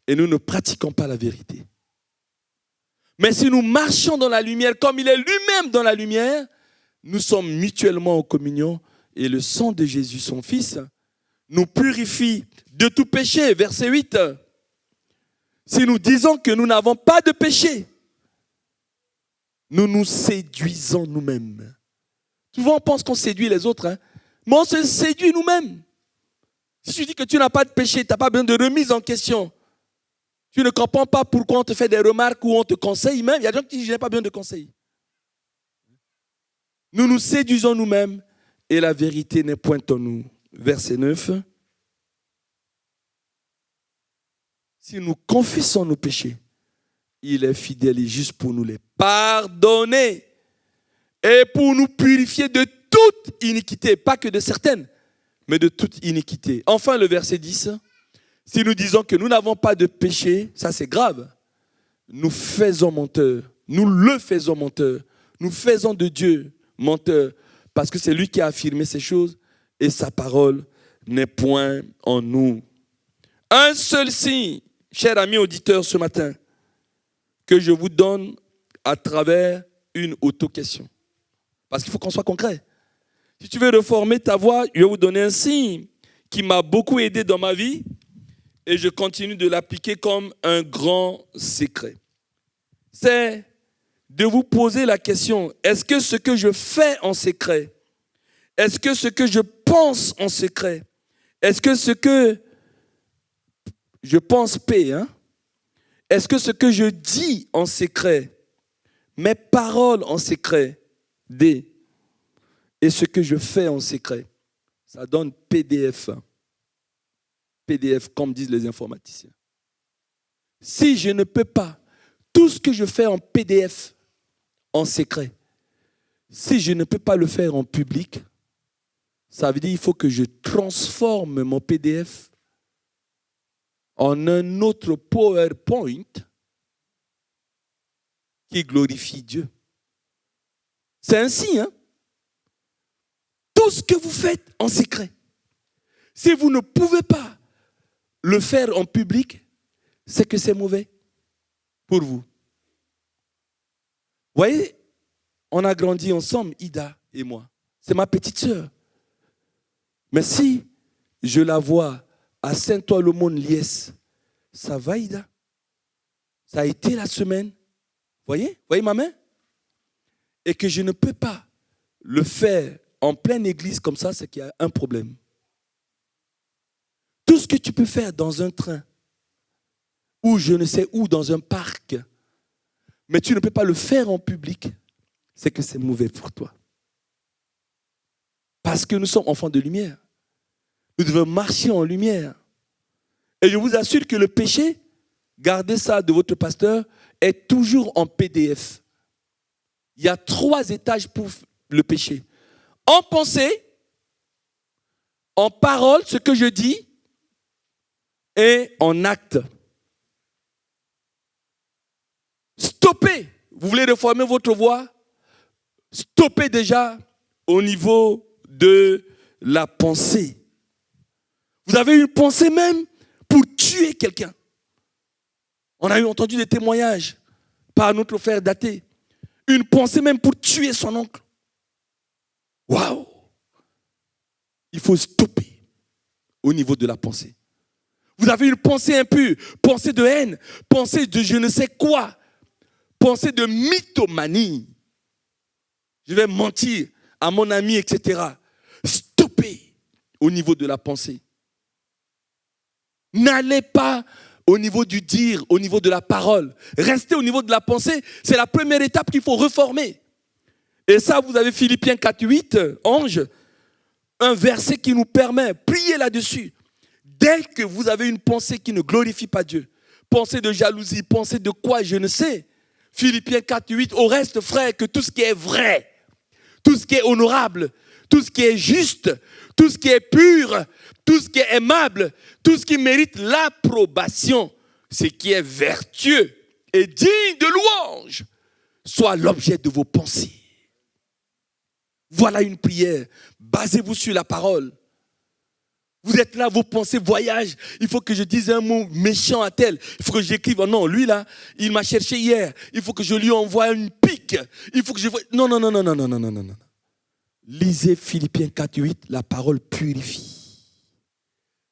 A: Et nous ne pratiquons pas la vérité. Mais si nous marchons dans la lumière, comme il est lui-même dans la lumière, nous sommes mutuellement en communion et le sang de Jésus, son Fils, nous purifie de tout péché. Verset 8. Si nous disons que nous n'avons pas de péché, nous nous séduisons nous-mêmes. Souvent, on pense qu'on séduit les autres, hein? Mais on se séduit nous-mêmes. Si tu dis que tu n'as pas de péché, tu n'as pas besoin de remise en question. Tu ne comprends pas pourquoi on te fait des remarques ou on te conseille même. Il y a des gens qui disent, je n'ai pas besoin de conseils. Nous nous séduisons nous-mêmes et la vérité n'est point en nous. Verset 9. Si nous confessons nos péchés, il est fidèle et juste pour nous les pardonner et pour nous purifier de toute iniquité, pas que de certaines, mais de toute iniquité. Enfin, le verset 10. Si nous disons que nous n'avons pas de péché, ça c'est grave. Nous faisons menteur. Nous le faisons menteur. Nous faisons de Dieu menteur. Parce que c'est lui qui a affirmé ces choses et sa parole n'est point en nous. Un seul signe, cher ami auditeur, ce matin, que je vous donne à travers une auto-question. Parce qu'il faut qu'on soit concret. Si tu veux reformer ta voix, je vais vous donner un signe qui m'a beaucoup aidé dans ma vie. Et je continue de l'appliquer comme un grand secret. C'est de vous poser la question, est-ce que ce que je fais en secret, est-ce que ce que je pense en secret, est-ce que ce que je pense P, est-ce que ce que je dis en secret, mes paroles en secret, D, et ce que je fais en secret, ça donne PDF. PDF, comme disent les informaticiens. Si je ne peux pas, tout ce que je fais en PDF, en secret, si je ne peux pas le faire en public, ça veut dire qu'il faut que je transforme mon PDF en un autre PowerPoint qui glorifie Dieu. C'est ainsi, hein? Tout ce que vous faites en secret, si vous ne pouvez pas le faire en public, c'est que c'est mauvais pour vous. Vous voyez, on a grandi ensemble, Ida et moi. C'est ma petite sœur. Mais si je la vois à Saint-Ouen-le-Monde-Liesse, ça va, Ida? Ça a été la semaine. Voyez ma main? Et que je ne peux pas le faire en pleine église comme ça, c'est qu'il y a un problème. Tout ce que tu peux faire dans un train, ou je ne sais où, dans un parc, mais tu ne peux pas le faire en public, c'est que c'est mauvais pour toi. Parce que nous sommes enfants de lumière. Nous devons marcher en lumière. Et je vous assure que le péché, gardez ça de votre pasteur, est toujours en PDF. Il y a 3 étages pour le péché. En pensée, en parole, ce que je dis, et en acte. Stoppez. Vous voulez réformer votre voix? Stoppez déjà au niveau de la pensée. Vous avez une pensée même pour tuer quelqu'un. On a entendu des témoignages par notre frère Daté. Une pensée même pour tuer son oncle. Waouh! Il faut stopper au niveau de la pensée. Vous avez une pensée impure, pensée de haine, pensée de je ne sais quoi, pensée de mythomanie. Je vais mentir à mon ami, etc. Stoppez au niveau de la pensée. N'allez pas au niveau du dire, au niveau de la parole. Restez au niveau de la pensée. C'est la première étape qu'il faut reformer. Et ça, vous avez Philippiens 4:8, Ange, un verset qui nous permet, priez là-dessus. Dès que vous avez une pensée qui ne glorifie pas Dieu, pensée de jalousie, pensée de quoi, je ne sais. Philippiens 4:8, au reste, frère, que tout ce qui est vrai, tout ce qui est honorable, tout ce qui est juste, tout ce qui est pur, tout ce qui est aimable, tout ce qui mérite l'approbation, ce qui est vertueux et digne de louange, soit l'objet de vos pensées. Voilà une prière. Basez-vous sur la parole. Vous êtes là, vos pensées voyagent. Il faut que je dise un mot méchant à tel. Il faut que j'écrive. Oh non, lui là, il m'a cherché hier. Il faut que je lui envoie une pique. Il faut que je... Non. Lisez Philippiens 4:8, la parole purifie.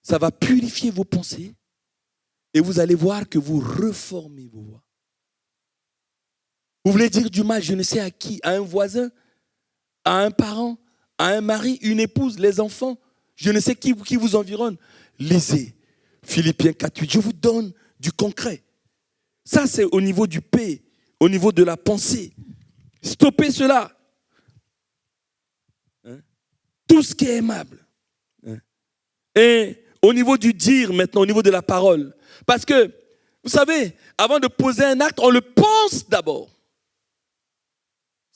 A: Ça va purifier vos pensées. Et vous allez voir que vous reformez vos voix. Vous voulez dire du mal, je ne sais à qui, à un voisin, à un parent, à un mari, une épouse, les enfants. Je ne sais qui vous environne. Lisez Philippiens 4:8. Je vous donne du concret. Ça, c'est au niveau du P, au niveau de la pensée. Stoppez cela. Tout ce qui est aimable. Et au niveau du dire maintenant, au niveau de la parole. Parce que, vous savez, avant de poser un acte, on le pense d'abord.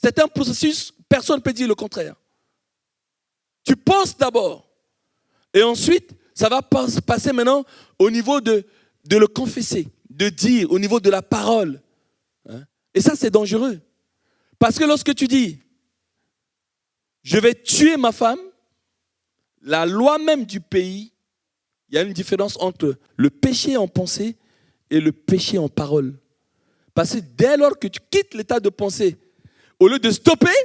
A: C'est un processus, personne ne peut dire le contraire. Tu penses d'abord. Et ensuite, ça va passer maintenant au niveau de le confesser, de dire, au niveau de la parole. Et ça, c'est dangereux. Parce que lorsque tu dis, je vais tuer ma femme, la loi même du pays, il y a une différence entre le péché en pensée et le péché en parole. Parce que dès lors que tu quittes l'état de pensée, au lieu de stopper,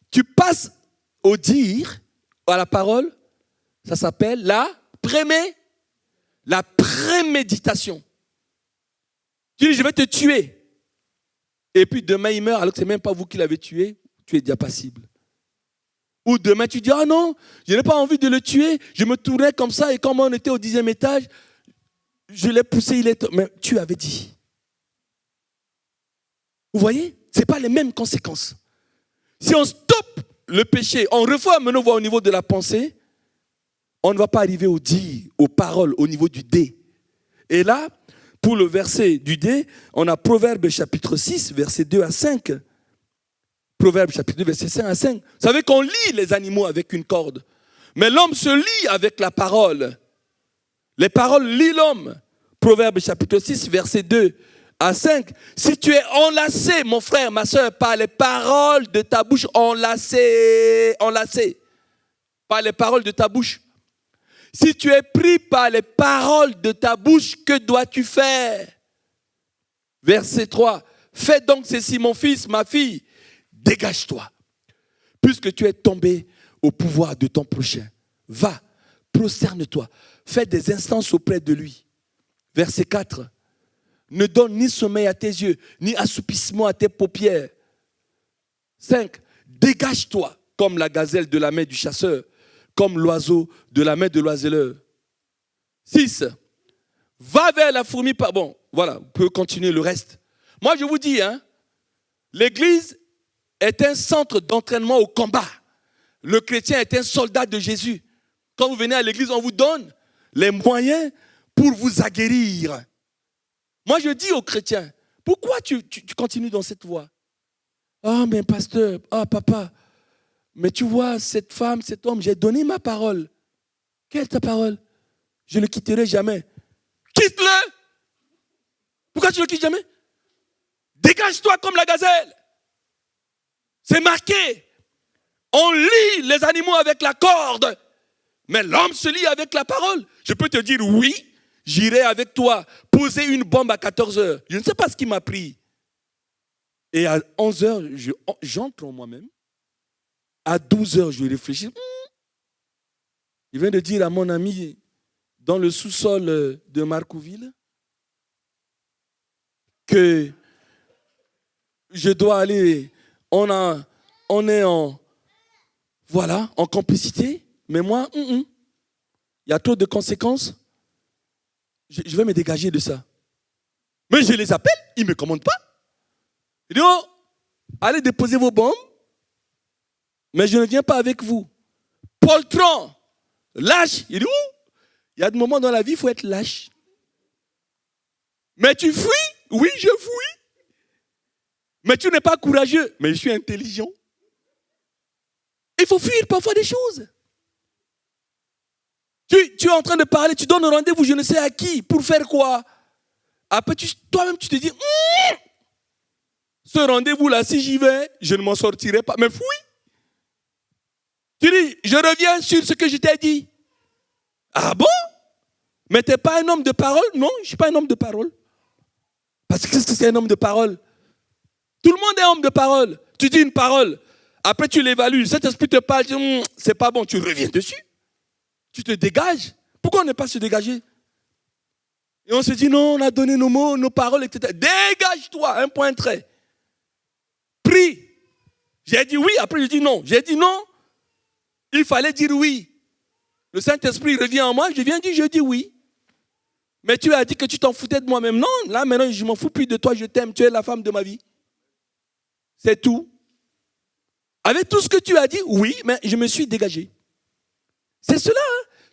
A: tu passes au dire, à la parole. Ça s'appelle la préméditation. Tu dis, je vais te tuer. Et puis demain, il meurt, alors que ce n'est même pas vous qui l'avez tué, tu es déjà passible. Ou demain, tu dis, ah non, je n'ai pas envie de le tuer, je me tournais comme ça, et comme on était au 10e étage, je l'ai poussé, il est... Mais tu avais dit. Vous voyez? Ce n'est pas les mêmes conséquences. Si on stoppe le péché, on reforme nos voix au niveau de la pensée, on ne va pas arriver au dire, aux paroles, au niveau du D. Et là, pour le verset du D, on a Proverbe chapitre 6, verset 2 à 5. Proverbe chapitre 2, verset 5 à 5. Vous savez qu'on lie les animaux avec une corde. Mais l'homme se lie avec la parole. Les paroles lient l'homme. Proverbe chapitre 6, verset 2 à 5. Si tu es enlacé, mon frère, ma soeur, par les paroles de ta bouche, enlacé, par les paroles de ta bouche. Si tu es pris par les paroles de ta bouche, que dois-tu faire? Verset 3. Fais donc ceci, mon fils, ma fille, dégage-toi. Puisque tu es tombé au pouvoir de ton prochain. Va, prosterne-toi, fais des instances auprès de lui. Verset 4. Ne donne ni sommeil à tes yeux, ni assoupissement à tes paupières. 5. Dégage-toi comme la gazelle de la main du chasseur, comme l'oiseau de la main de l'oiseleur. 6. Va vers la fourmi. Bon, voilà, vous pouvez continuer le reste. Moi, je vous dis, l'Église est un centre d'entraînement au combat. Le chrétien est un soldat de Jésus. Quand vous venez à l'église, on vous donne les moyens pour vous aguerrir. Moi, je dis aux chrétiens, pourquoi tu continues dans cette voie? Ah, mais pasteur, papa, mais tu vois, cette femme, cet homme, j'ai donné ma parole. Quelle est ta parole? Je ne le quitterai jamais. Quitte-le! Pourquoi tu ne le quittes jamais? Dégage-toi comme la gazelle. C'est marqué. On lie les animaux avec la corde, mais l'homme se lie avec la parole. Je peux te dire oui, j'irai avec toi poser une bombe à 14h. Je ne sais pas ce qui m'a pris. Et à 11h, j'entre en moi-même. À 12h, je réfléchis. Il vient de dire à mon ami dans le sous-sol de Marcouville que je dois aller. On est en complicité. Mais moi, il y a trop de conséquences. Je vais me dégager de ça. Mais je les appelle, ils ne me commandent pas. Ils disent, allez déposer vos bombes, mais je ne viens pas avec vous. Poltron, lâche. Il dit, il y a des moments dans la vie, il faut être lâche. Mais tu fuis? Oui, je fuis. Mais tu n'es pas courageux. Mais je suis intelligent. Il faut fuir parfois des choses. Tu es en train de parler, tu donnes un rendez-vous, je ne sais à qui, pour faire quoi? Après, toi-même, tu te dis, ce rendez-vous-là, si j'y vais, je ne m'en sortirai pas. Mais fuis. Tu dis, je reviens sur ce que je t'ai dit. Ah bon? Mais tu n'es pas un homme de parole? Non, je ne suis pas un homme de parole. Parce que qu'est-ce que c'est un homme de parole? Tout le monde est homme de parole. Tu dis une parole, après tu l'évalues, cet esprit te parle, tu dis, c'est pas bon, tu reviens dessus. Tu te dégages. Pourquoi on n'est pas se dégager? Et on se dit, non, on a donné nos mots, nos paroles, etc. Dégage-toi, un point trait. Prie. J'ai dit oui, après je dis non. J'ai dit non, il fallait dire oui. Le Saint-Esprit revient en moi, je dis oui. Mais tu as dit que tu t'en foutais de moi-même. Non, là maintenant, je ne m'en fous plus de toi, je t'aime, tu es la femme de ma vie. C'est tout. Avec tout ce que tu as dit, oui, mais je me suis dégagé. C'est cela,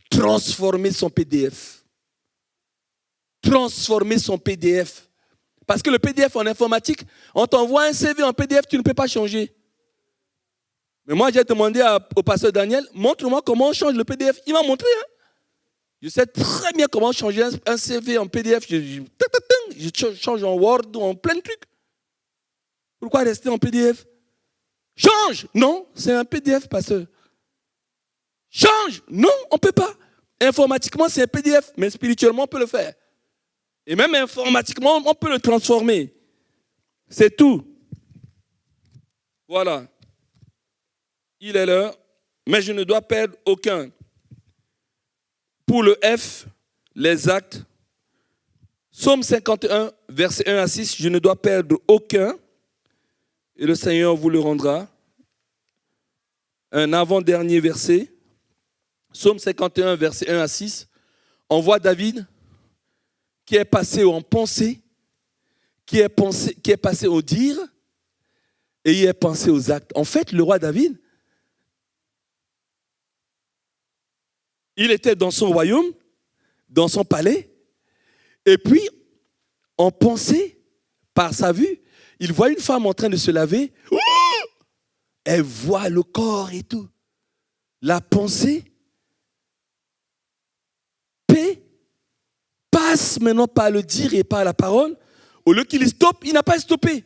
A: transformer son PDF. Transformer son PDF. Parce que le PDF en informatique, on t'envoie un CV en PDF, tu ne peux pas changer. Mais moi, j'ai demandé au pasteur Daniel, montre-moi comment on change le PDF. Il m'a montré. Je sais très bien comment changer un CV en PDF. Je change en Word ou en plein de trucs. Pourquoi rester en PDF? Change! Non, c'est un PDF, pasteur. Change! Non, on ne peut pas. Informatiquement, c'est un PDF, mais spirituellement, on peut le faire. Et même informatiquement, on peut le transformer. C'est tout. Voilà. Il est l'heure, mais je ne dois perdre aucun. Pour le F, les actes. Psaume 51, verset 1 à 6, je ne dois perdre aucun. Et le Seigneur vous le rendra. Un avant-dernier verset. Psaume 51, verset 1 à 6. On voit David qui est passé en pensée, qui est passé au dire, et il est passé aux actes. En fait, le roi David, il était dans son royaume, dans son palais, et puis, en pensée, par sa vue, il voit une femme en train de se laver. Elle voit le corps et tout. La pensée passe maintenant par le dire et par la parole. Au lieu qu'il stoppe, il n'a pas stoppé.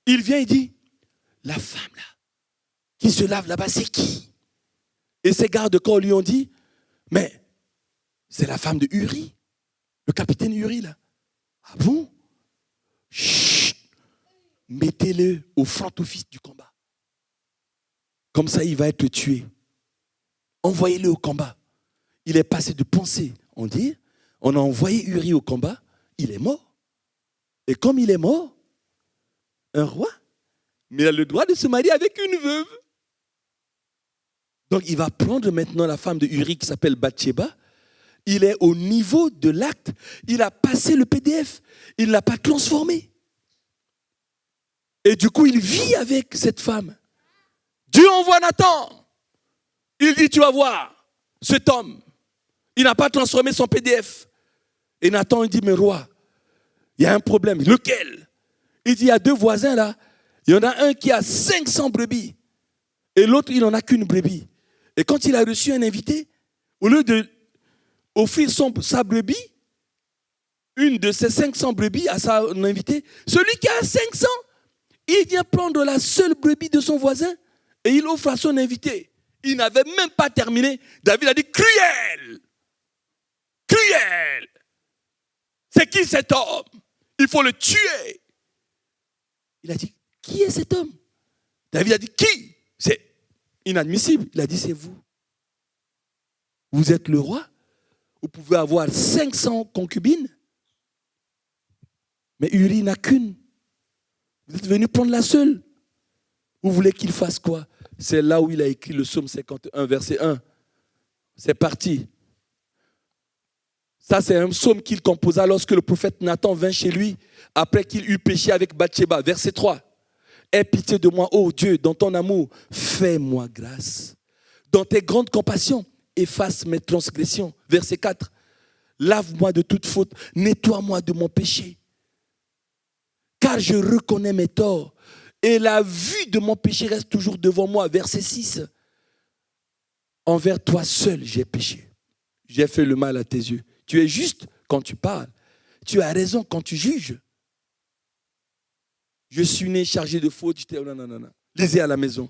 A: Il vient et dit, la femme là, qui se lave là-bas, c'est qui? Et ses gardes-corps lui ont dit, mais c'est la femme de Uri, le capitaine Uri là. Ah bon? Chut, mettez-le au front office du combat. Comme ça, il va être tué. Envoyez-le au combat. Il est passé de pensée, on dit, on a envoyé Uri au combat, il est mort. Et comme il est mort, un roi, mais il a le droit de se marier avec une veuve. Donc il va prendre maintenant la femme de Uri qui s'appelle Bathsheba Il est au niveau de l'acte. Il a passé le PDF. Il ne l'a pas transformé. Et du coup, il vit avec cette femme. Dieu envoie Nathan. Il dit, tu vas voir, cet homme, il n'a pas transformé son PDF. Et Nathan, il dit, mais roi, il y a un problème. Lequel? Il dit, il y a 2 voisins là. Il y en a un qui a 500 brebis. Et l'autre, il n'en a qu'une brebis. Et quand il a reçu un invité, au lieu d'offrir sa brebis, une de ses 500 brebis à son invité, celui qui a 500, il vient prendre la seule brebis de son voisin et il offre à son invité. Il n'avait même pas terminé. David a dit, cruel! Cruel! C'est qui cet homme? Il faut le tuer. Il a dit, qui est cet homme? David a dit, qui? C'est inadmissible. Il a dit, c'est vous. Vous êtes le roi. Vous pouvez avoir 500 concubines. Mais Uri n'a qu'une. Vous êtes venu prendre la seule. Vous voulez qu'il fasse quoi? C'est là où il a écrit le psaume 51, verset 1. C'est parti. Ça, c'est un psaume qu'il composa lorsque le prophète Nathan vint chez lui, après qu'il eut péché avec Bathsheba. Verset 3. Aie pitié de moi, ô Dieu, dans ton amour, fais-moi grâce. Dans tes grandes compassions, efface mes transgressions. Verset 4. Lave-moi de toute faute, nettoie-moi de mon péché. Car je reconnais mes torts et la vue de mon péché reste toujours devant moi. Verset 6. Envers toi seul, j'ai péché. J'ai fait le mal à tes yeux. Tu es juste quand tu parles. Tu as raison quand tu juges. Je suis né chargé de faute. Non. Lisez à la maison.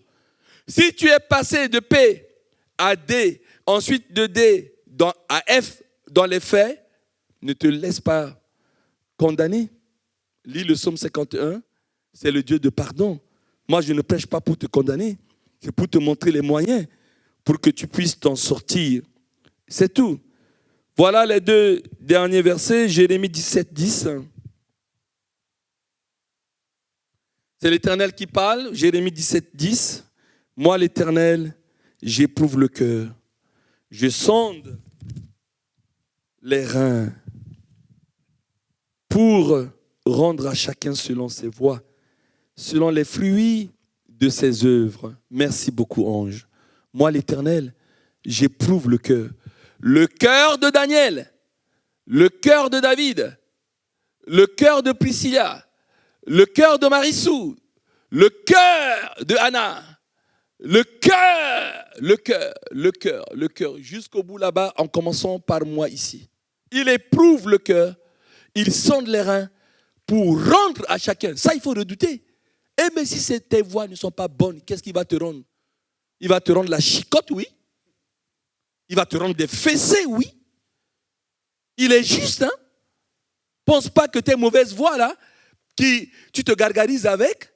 A: Si tu es passé de P à D, ensuite de D à F dans les faits, ne te laisse pas condamner. Lis le psaume 51, c'est le Dieu de pardon. Moi, je ne prêche pas pour te condamner, c'est pour te montrer les moyens pour que tu puisses t'en sortir. C'est tout. Voilà les 2 derniers versets, Jérémie 17, 10. C'est l'Éternel qui parle, Jérémie 17, 10. Moi, l'Éternel, j'éprouve le cœur. Je sonde les reins pour rendre à chacun selon ses voies, selon les fruits de ses œuvres. Merci beaucoup, ange. Moi, l'Éternel, j'éprouve le cœur. Le cœur de Daniel, le cœur de David, le cœur de Priscilla, le cœur de Marissou, le cœur de Anna, le cœur, jusqu'au bout là-bas, en commençant par moi ici. Il éprouve le cœur, il sonde les reins pour rendre à chacun. Ça, il faut redouter. Et mais si tes voies ne sont pas bonnes, qu'est-ce qu'il va te rendre? Il va te rendre la chicotte, oui. Il va te rendre des fessées, oui. Il est juste, hein. Pense pas que tes mauvaises voies, là, qui tu te gargarises avec,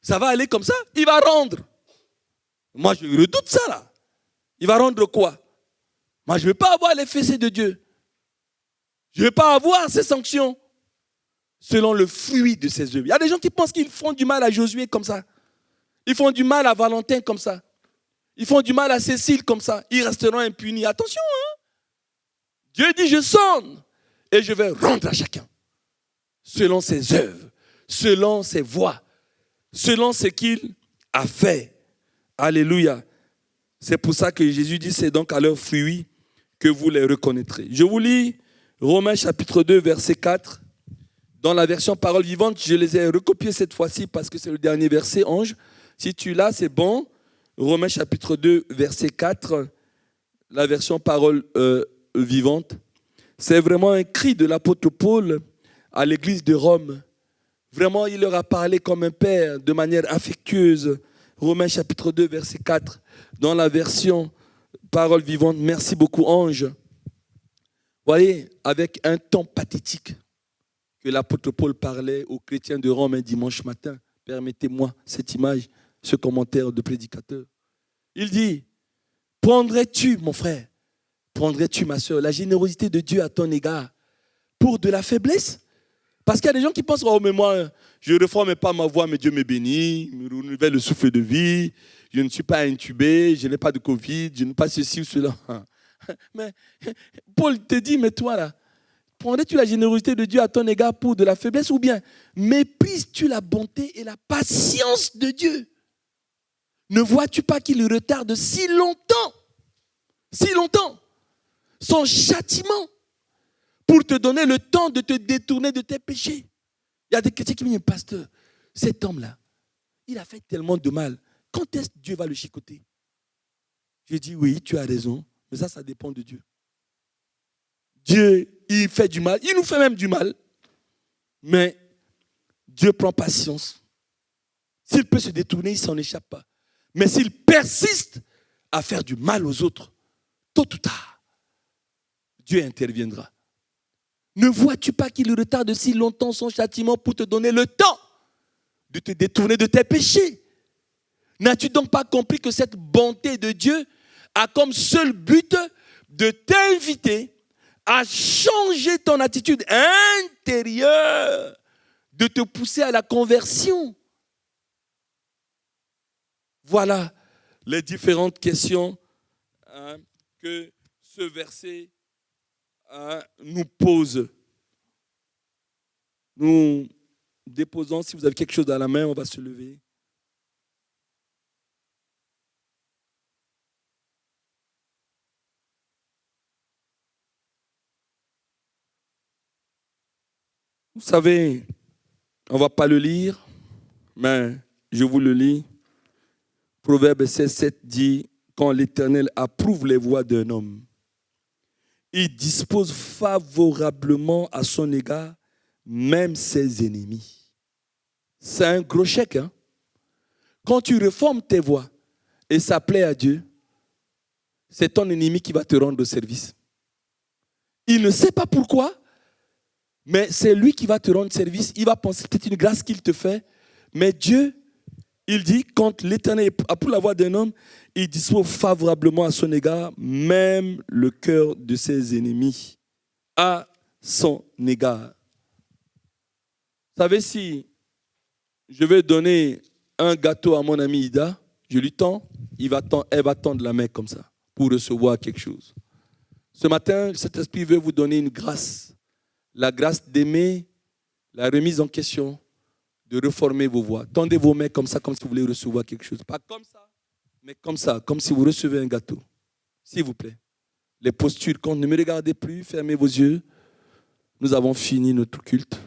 A: ça va aller comme ça. Il va rendre. Moi, je redoute ça, là. Il va rendre quoi? Moi, je ne veux pas avoir les fessées de Dieu. Je ne veux pas avoir ces sanctions selon le fruit de ses œuvres. Il y a des gens qui pensent qu'ils font du mal à Josué comme ça. Ils font du mal à Valentin comme ça. Ils font du mal à Cécile comme ça. Ils resteront impunis. Attention, hein? Dieu dit, je sonde et je vais rendre à chacun selon ses œuvres, selon ses voies, selon ce qu'il a fait. Alléluia. C'est pour ça que Jésus dit, c'est donc à leurs fruits que vous les reconnaîtrez. Je vous lis Romains chapitre 2, verset 4. Dans la version parole vivante, je les ai recopiés cette fois-ci parce que c'est le dernier verset, Ange. Si tu l'as, c'est bon. Romains chapitre 2, verset 4, la version parole vivante. C'est vraiment un cri de l'apôtre Paul à l'église de Rome. Vraiment, il leur a parlé comme un père, de manière affectueuse. Romains chapitre 2, verset 4, dans la version parole vivante. Merci beaucoup, Ange. Vous voyez, avec un ton pathétique que l'apôtre Paul parlait aux chrétiens de Rome un dimanche matin. Permettez-moi cette image, ce commentaire de prédicateur. Il dit, prendrais-tu, mon frère, prendrais-tu, ma soeur, la générosité de Dieu à ton égard pour de la faiblesse? Parce qu'il y a des gens qui pensent, oh, mais moi, je ne reforme pas ma voix, mais Dieu me bénit, me renouvelle le souffle de vie, je ne suis pas intubé, je n'ai pas de Covid, je n'ai pas ceci ou cela. Mais Paul te dit, mais toi là, prendrais-tu la générosité de Dieu à ton égard pour de la faiblesse ou bien méprises-tu la bonté et la patience de Dieu? Ne vois-tu pas qu'il retarde si longtemps son châtiment pour te donner le temps de te détourner de tes péchés? Il y a des chrétiens qui me disent, pasteur, cet homme-là, il a fait tellement de mal. Quand est-ce que Dieu va le chicoter? Je dis, oui, tu as raison, mais ça dépend de Dieu. Dieu, il fait du mal, il nous fait même du mal, mais Dieu prend patience. S'il peut se détourner, il ne s'en échappe pas. Mais s'il persiste à faire du mal aux autres, tôt ou tard, Dieu interviendra. Ne vois-tu pas qu'il retarde si longtemps son châtiment pour te donner le temps de te détourner de tes péchés? N'as-tu donc pas compris que cette bonté de Dieu a comme seul but de t'inviter à changer ton attitude intérieure, de te pousser à la conversion? Voilà les différentes questions que ce verset nous pose. Nous déposons, si vous avez quelque chose à la main, on va se lever. Vous savez, on ne va pas le lire, mais je vous le lis. Proverbe 16:7 dit, quand l'Éternel approuve les voies d'un homme, il dispose favorablement à son égard même ses ennemis. C'est un gros chèque. Hein? Quand tu réformes tes voies et ça plaît à Dieu, c'est ton ennemi qui va te rendre service. Il ne sait pas pourquoi, mais c'est lui qui va te rendre service. Il va penser que c'est une grâce qu'il te fait. Mais Dieu, il dit, quand l'Éternel approuve la voie d'un homme, il dispose favorablement à son égard même le cœur de ses ennemis. À son égard. Vous savez, si je vais donner un gâteau à mon ami Ida, je lui tends, elle va tendre la main comme ça pour recevoir quelque chose. Ce matin, cet esprit veut vous donner une grâce. La grâce d'aimer, la remise en question, de reformer vos voies. Tendez vos mains comme ça, comme si vous voulez recevoir quelque chose. Pas comme ça, mais comme ça, comme si vous recevez un gâteau. S'il vous plaît. Les postures, quand ne me regardez plus, fermez vos yeux. Nous avons fini notre culte.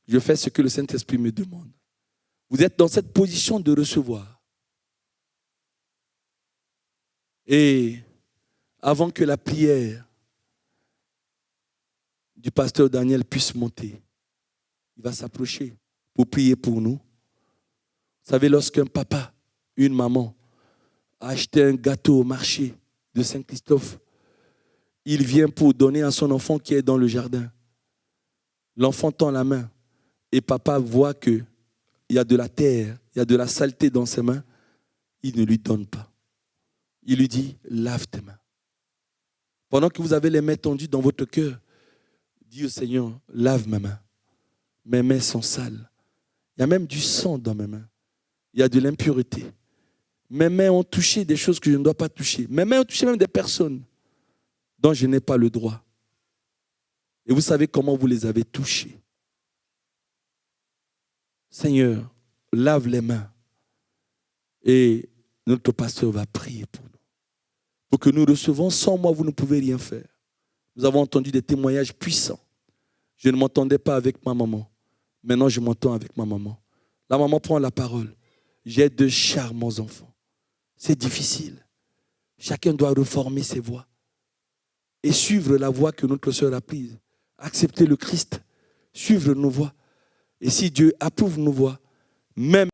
A: Je fais ce que le Saint-Esprit me demande. Vous êtes dans cette position de recevoir. Et avant que la prière du pasteur Daniel puisse monter, il va s'approcher pour prier pour nous. Vous savez, lorsqu'un papa, une maman, a acheté un gâteau au marché de Saint-Christophe, il vient pour donner à son enfant qui est dans le jardin. L'enfant tend la main et papa voit qu'il y a de la terre, il y a de la saleté dans ses mains. Il ne lui donne pas. Il lui dit, lave tes mains. Pendant que vous avez les mains tendues dans votre cœur, dis au Seigneur, lave mes mains. Mes mains sont sales. Il y a même du sang dans mes mains. Il y a de l'impureté. Mes mains ont touché des choses que je ne dois pas toucher. Mes mains ont touché même des personnes dont je n'ai pas le droit. Et vous savez comment vous les avez touchées. Seigneur, lave les mains. Et notre pasteur va prier pour nous. Pour que nous recevons, sans moi, vous ne pouvez rien faire. Nous avons entendu des témoignages puissants. Je ne m'entendais pas avec ma maman. Maintenant, je m'entends avec ma maman. La maman prend la parole. J'ai de charmants enfants. C'est difficile. Chacun doit reformer ses voies et suivre la voie que notre sœur a prise. Accepter le Christ, suivre nos voies. Et si Dieu approuve nos voies, même